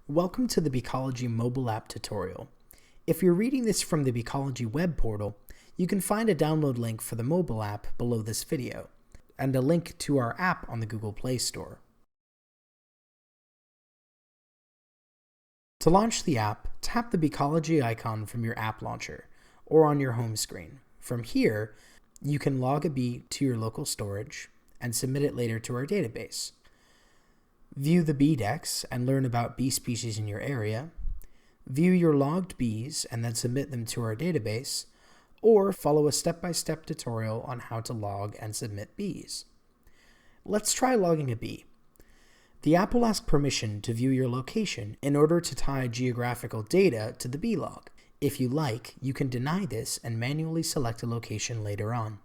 Welcome to the Beecology mobile app tutorial. If you're reading this from the Beecology web portal, you can find a download link for the mobile app below this video, and a link to our app on the Google Play Store. To launch the app, tap the Beecology icon from your app launcher or on your home screen. From here, you can log a bee to your local storage and submit it later to our database. View the bee dex and learn about bee species in your area, view your logged bees and then submit them to our database, or follow a step-by-step tutorial on how to log and submit bees. Let's try logging a bee. The app will ask permission to view your location in order to tie geographical data to the bee log. If you like, you can deny this and manually select a location later on.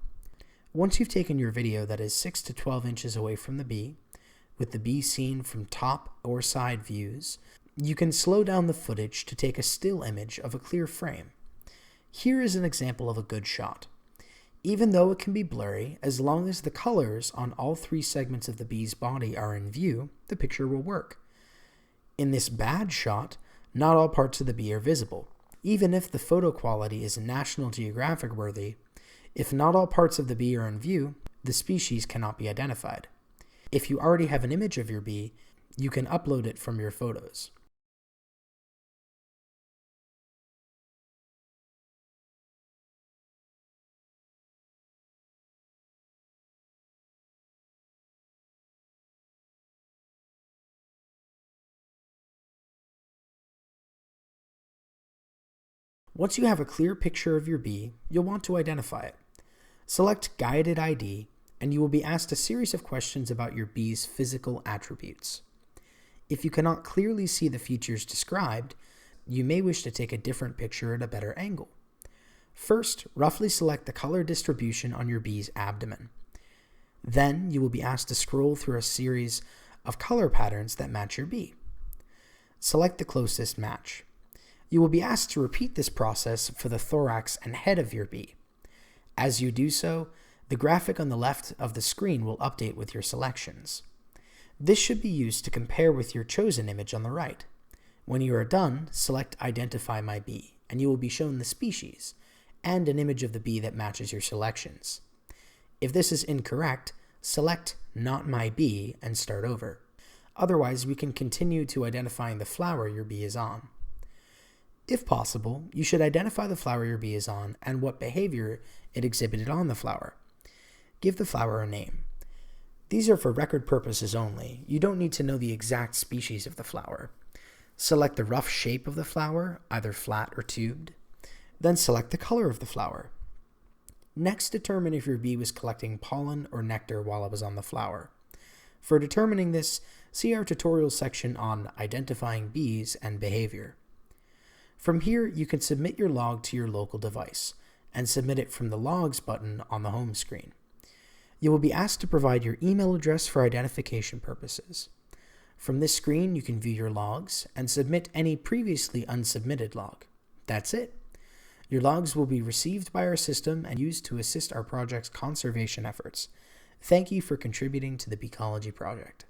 Once you've taken your video that is 6 to 12 inches away from the bee, with the bee seen from top or side views, you can slow down the footage to take a still image of a clear frame. Here is an example of a good shot. Even though it can be blurry, as long as the colors on all three segments of the bee's body are in view, the picture will work. In this bad shot, not all parts of the bee are visible. Even if the photo quality is National Geographic worthy, if not all parts of the bee are in view, the species cannot be identified. If you already have an image of your bee, you can upload it from your photos. Once you have a clear picture of your bee, you'll want to identify it. Select Guided ID, and you will be asked a series of questions about your bee's physical attributes. If you cannot clearly see the features described, you may wish to take a different picture at a better angle. First, roughly select the color distribution on your bee's abdomen. Then, you will be asked to scroll through a series of color patterns that match your bee. Select the closest match. You will be asked to repeat this process for the thorax and head of your bee. As you do so, the graphic on the left of the screen will update with your selections. This should be used to compare with your chosen image on the right. When you are done, select Identify My Bee, and you will be shown the species and an image of the bee that matches your selections. If this is incorrect, select Not My Bee and start over. Otherwise, we can continue to identifying the flower your bee is on. If possible, you should identify the flower your bee is on and what behavior it exhibited on the flower. Give the flower a name. These are for record purposes only. You don't need to know the exact species of the flower. Select the rough shape of the flower, either flat or tubed. Then select the color of the flower. Next, determine if your bee was collecting pollen or nectar while it was on the flower. For determining this, see our tutorial section on identifying bees and behavior. From here, you can submit your log to your local device and submit it from the Logs button on the home screen. You will be asked to provide your email address for identification purposes. From this screen, you can view your logs and submit any previously unsubmitted log. That's it. Your logs will be received by our system and used to assist our project's conservation efforts. Thank you for contributing to the Beecology project.